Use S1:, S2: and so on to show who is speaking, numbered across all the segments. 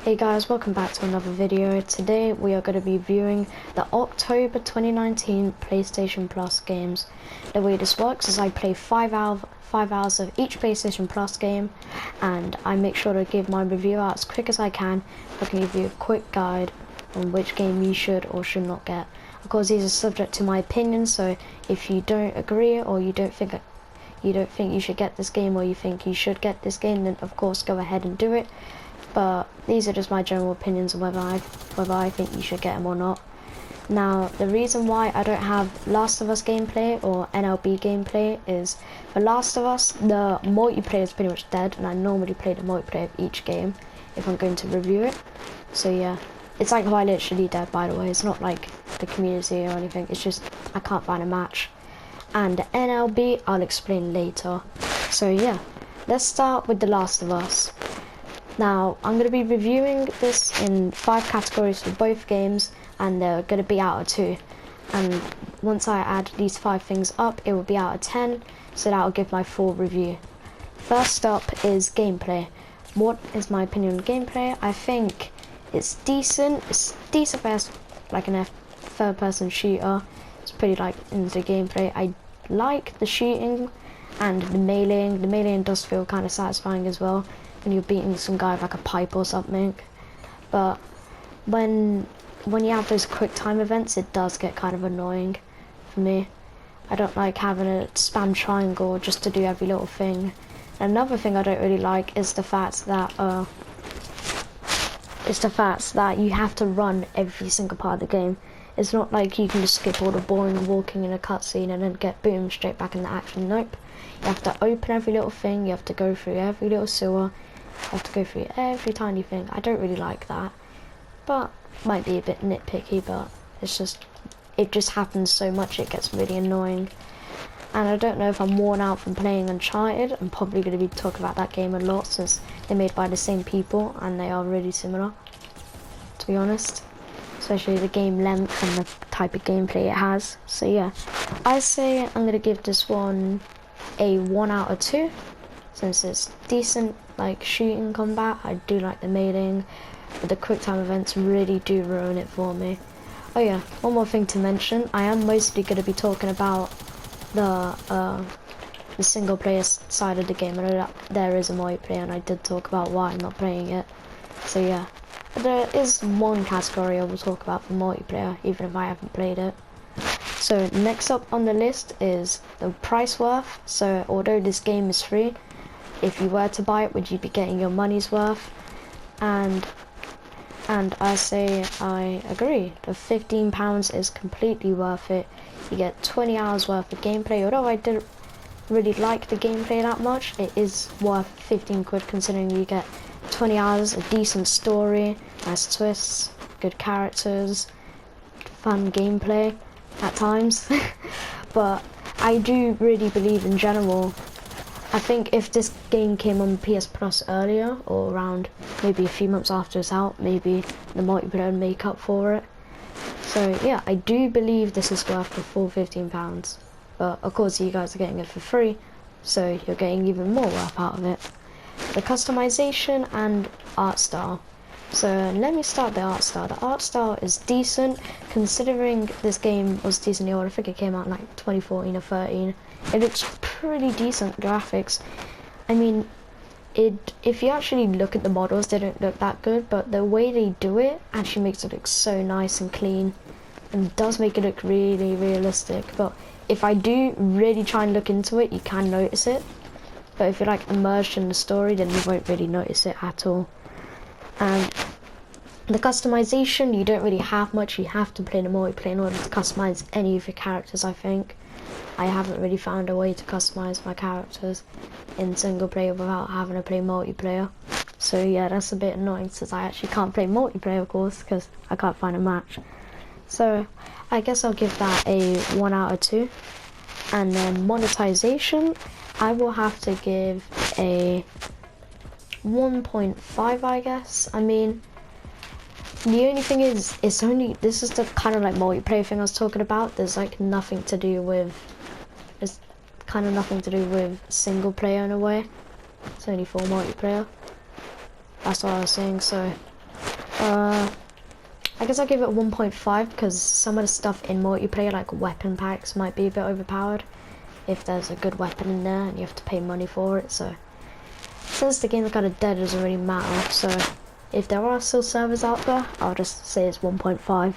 S1: Hey guys, welcome back to another video. Today we are going to be viewing the October 2019 PlayStation Plus games. The way this works is I play 5 hours of each PlayStation Plus game, and I make sure to give my review out as quick as I can. I can give you a quick guide on which game you should or should not get. Of course, these are subject to my opinion, so if you don't agree or you don't think you should get this game or you think you should get this game, then of course go ahead and do it. But these are just my general opinions on whether I think you should get them or not. Now, the reason why I don't have Last of Us gameplay or NLB gameplay is for Last of Us, the multiplayer is pretty much dead, and I normally play the multiplayer of each game if I'm going to review it. So yeah, it's like quite literally dead, by the way. It's not like the community or anything, it's just I can't find a match. And the NLB I'll explain later. So yeah, let's start with The Last of Us. Now, I'm going to be reviewing this in 5 categories for both games, and they're going to be out of 2. And once I add these 5 things up, it will be out of 10, so that will give my full review. First up is gameplay. What is my opinion on gameplay? I think it's decent. It's decent as like an third-person shooter. It's pretty like into gameplay. I like the shooting and the meleeing. The meleeing does feel kind of satisfying as well when you're beating some guy with like a pipe or something. But when you have those quick time events, it does get kind of annoying for me. I don't like having to spam triangle just to do every little thing. Another thing I don't really like is the fact that you have to run every single part of the game. It's not like you can just skip all the boring walking in a cutscene and then get boom straight back in the action. Nope. You have to open every little thing, you have to go through every little sewer, you have to go through every tiny thing. I don't really like that. But might be a bit nitpicky, but it just happens so much it gets really annoying. And I don't know if I'm worn out from playing Uncharted. I'm probably going to be talking about that game a lot since they're made by the same people and they are really similar, to be honest. Especially the game length and the type of gameplay it has. So yeah, I say I'm going to give this one a 1 out of 2. Since it's decent like shooting combat. I do like the meleeing, but the quick time events really do ruin it for me. Oh yeah, one more thing to mention. I am mostly going to be talking about the single player side of the game. I know that there is a multiplayer and I did talk about why I'm not playing it. So yeah, but there is one category I will talk about for multiplayer even if I haven't played it. So next up on the list is the price worth. So although this game is free, if you were to buy it, would you be getting your money's worth? And I say I agree. The £15 is completely worth it. You get 20 hours worth of gameplay. Although I didn't really like the gameplay that much, it is worth 15 quid considering you get 20 hours, a decent story, nice twists, good characters, fun gameplay at times. But I do really believe in general, I think if this game came on PS Plus earlier or around maybe a few months after it's out, maybe the multiplayer would make up for it. So yeah, I do believe this is worth the full £15. But of course you guys are getting it for free, so you're getting even more worth out of it. The customization and art style. So let me start the art style. The art style is decent considering this game was decently old. I think it came out in like 2014 or 13. It looks pretty decent graphics. I mean, if you actually look at the models, they don't look that good, but the way they do it actually makes it look so nice and clean and does make it look really realistic. But if I do really try and look into it, you can notice it. But if you're like immersed in the story, then you won't really notice it at all. And the customization, you don't really have much. You have to play the multiplayer in order to customize any of your characters, I think. I haven't really found a way to customize my characters in single player without having to play multiplayer. So yeah, that's a bit annoying since I actually can't play multiplayer, of course, because I can't find a match. So I guess I'll give that a 1 out of 2. And then monetization, I will have to give a 1.5, I guess. I mean, the only thing is, this is the kind of like multiplayer thing I was talking about. There's like nothing to do with, there's kind of nothing to do with single player in a way. It's only for multiplayer. That's what I was saying. So I guess I'll give it 1.5 because some of the stuff in multiplayer, like weapon packs, might be a bit overpowered if there's a good weapon in there and you have to pay money for it. So since the game's kind of dead, it doesn't really matter. So if there are still servers out there, I'll just say it's 1.5.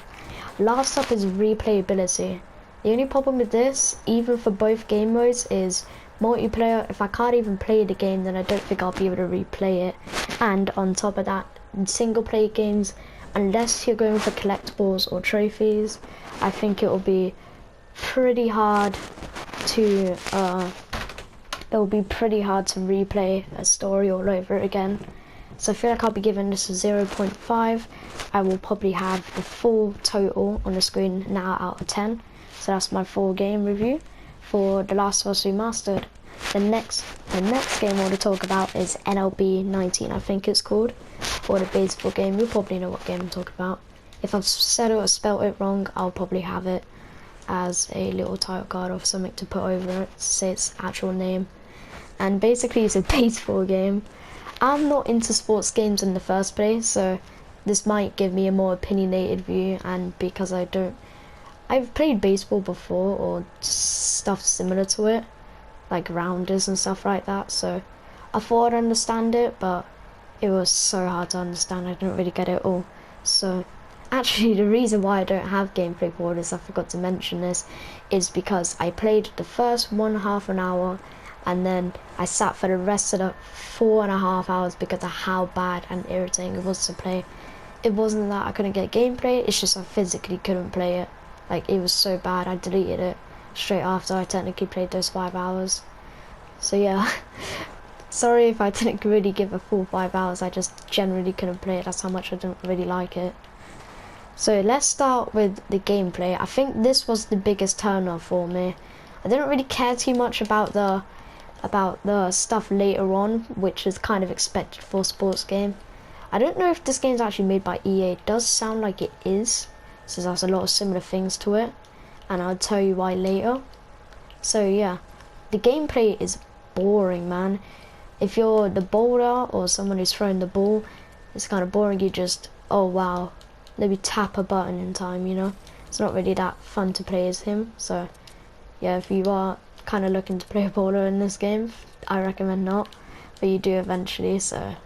S1: Last up is replayability. The only problem with this, even for both game modes, is multiplayer. If I can't even play the game, then I don't think I'll be able to replay it. And on top of that, in single player games, unless you're going for collectibles or trophies, I think it will be pretty hard to replay a story all over again. So I feel like I'll be giving this a 0.5. I will probably have the full total on the screen now out of 10. So that's my full game review for The Last of Us Remastered. The next game I want to talk about is NLB 19, I think it's called, or the baseball game. You'll probably know what game I'm talking about. If I've said it or spelt it wrong, I'll probably have it as a little title card or something to put over it to say its actual name. And basically it's a baseball game. I'm not into sports games in the first place, so this might give me a more opinionated view, and because I've played baseball before or stuff similar to it, like rounders and stuff like that, so I thought I'd understand it, but it was so hard to understand. I didn't really get it all. So actually the reason why I don't have gameplay for this, I forgot to mention this, is because I played the first 1.5 an hour and then I sat for the rest of the 4.5 hours because of how bad and irritating it was to play. It wasn't that I couldn't get gameplay, it's just I physically couldn't play it. Like, it was so bad, I deleted it straight after I technically played those 5 hours. So yeah, sorry if I didn't really give a full 5 hours, I just generally couldn't play it, that's how much I didn't really like it. So let's start with the gameplay. I think this was the biggest turn off for me. I didn't really care too much about the stuff later on, which is kind of expected for a sports game. I don't know if this game's actually made by EA. It does sound like it is, so there's a lot of similar things to it, and I'll tell you why later. So yeah, the gameplay is boring, man. If you're the bowler or someone who's throwing the ball, it's kind of boring. You just, oh wow, let me tap a button in time, you know. It's not really that fun to play as him. So yeah, if you are kind of looking to play a bowler in this game, I recommend not, but you do eventually, so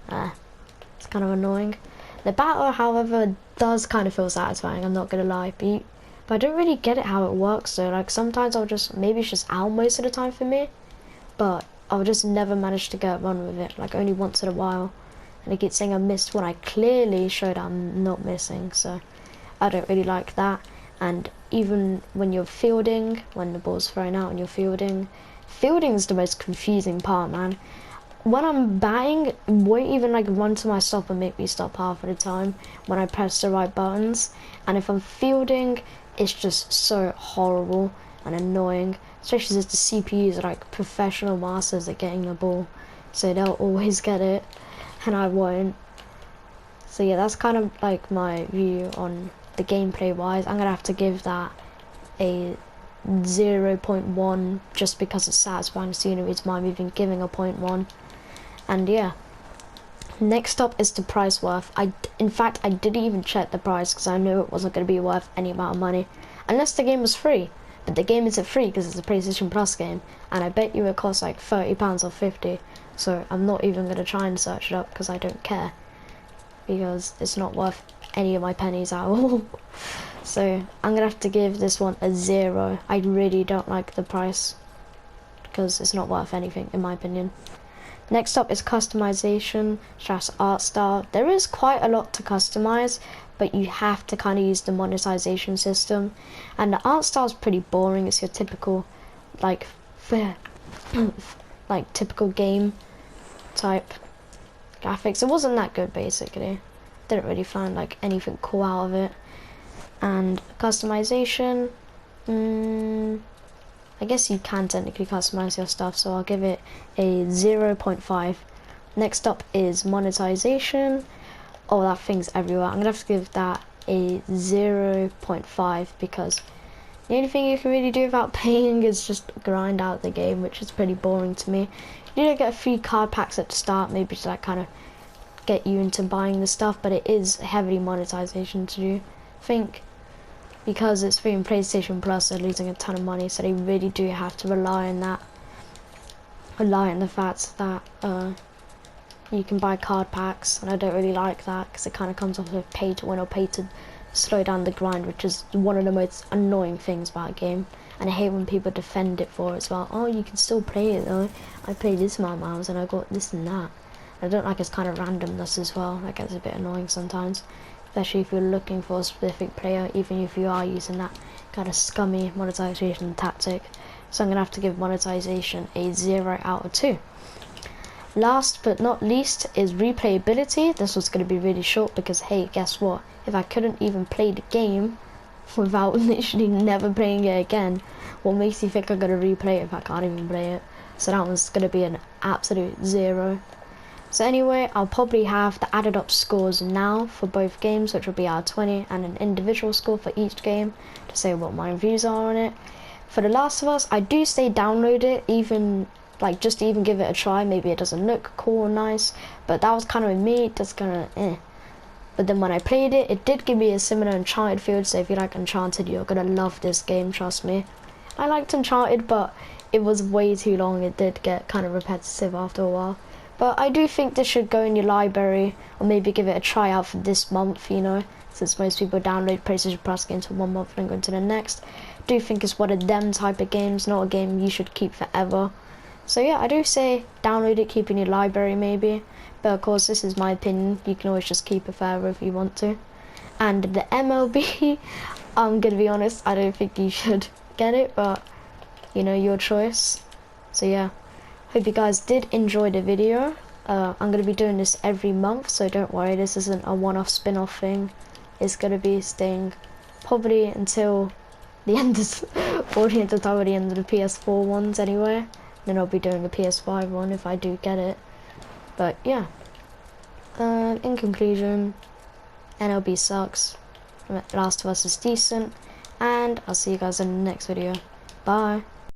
S1: it's kind of annoying. The battle, however, does kind of feel satisfying, I'm not gonna lie, but I don't really get it how it works. So like sometimes maybe it's just out most of the time for me, but I'll just never manage to get a run with it, like only once in a while, and it keeps saying I missed when I clearly showed I'm not missing, so I don't really like that. And even when you're fielding, when the ball's thrown out and you're fielding is the most confusing part, man. When I'm batting, it won't even like run to my stop and make me stop half of the time when I press the right buttons. And if I'm fielding, it's just so horrible and annoying, especially as the CPUs are like professional masters at getting the ball, so they'll always get it and I won't. So yeah, that's kind of like my view on the gameplay wise. I'm gonna have to give that a 0.1 just because it's satisfying. It's the only reason why I'm even giving a 0.1. And yeah, next up is the price worth. In fact, I didn't even check the price because I knew it wasn't going to be worth any amount of money unless the game was free. But the game isn't free because it's a PlayStation Plus game, and I bet you it costs like £30 or 50. So I'm not even going to try and search it up because I don't care, because it's not worth any of my pennies at all. So I'm gonna have to give this one a 0. I really don't like the price because it's not worth anything in my opinion. Next up is customization / art style. There is quite a lot to customize, but you have to kind of use the monetization system, and the art style is pretty boring. It's your typical like like typical game type graphics. It wasn't that good basically. Didn't really find like anything cool out of it. And customization, I guess you can technically customize your stuff, so I'll give it a 0.5. Next up is monetization. Oh, that thing's everywhere. I'm gonna have to give that a 0.5 because the only thing you can really do without paying is just grind out the game, which is pretty boring to me. You don't get a few card packs at the start, maybe to like kind of get you into buying the stuff, but it is heavily monetization to do. I think because it's free in PlayStation Plus, they're losing a ton of money, so they really do have to rely on that. Rely on the fact that you can buy card packs, and I don't really like that because it kind of comes off with pay to win or pay to slow down the grind, which is one of the most annoying things about a game. And I hate when people defend it for it as well. Oh, you can still play it though. I played this amount of hours and I got this and that. I don't like it's kind of randomness as well. That gets a bit annoying sometimes, especially if you're looking for a specific player, even if you are using that kind of scummy monetization tactic. So I'm gonna have to give monetization a 0 out of 2. Last but not least is replayability. This was going to be really short because, hey, guess what? If I couldn't even play the game without literally never playing it again, what makes you think I'm going to replay it if I can't even play it? So that one's going to be an absolute 0. So anyway, I'll probably have the added up scores now for both games, which will be out of 20, and an individual score for each game to say what my views are on it. For The Last of Us, I do say download it, even like just to even give it a try. Maybe it doesn't look cool or nice, but that was kind of me, just kind of But then when I played it, it did give me a similar Uncharted feel, so if you like Uncharted, you're gonna love this game, trust me. I liked Uncharted, but it was way too long. It did get kind of repetitive after a while. But I do think this should go in your library, or maybe give it a try out for this month, you know, since most people download PlayStation Plus games for 1 month and go into the next. I do think it's one of them type of games, not a game you should keep forever. So yeah, I do say download it, keep it in your library maybe. But of course, this is my opinion. You can always just keep it forever if you want to. And the MLB, I'm gonna be honest, I don't think you should get it, but you know, your choice. So yeah, hope you guys did enjoy the video. I'm gonna be doing this every month, so don't worry, this isn't a one-off spin-off thing. It's gonna be staying probably until the end of probably until the end of the PS4 ones anyway. Then I'll be doing a PS5 one if I do get it. But yeah, in conclusion, MLB sucks, Last of Us is decent, and I'll see you guys in the next video. Bye.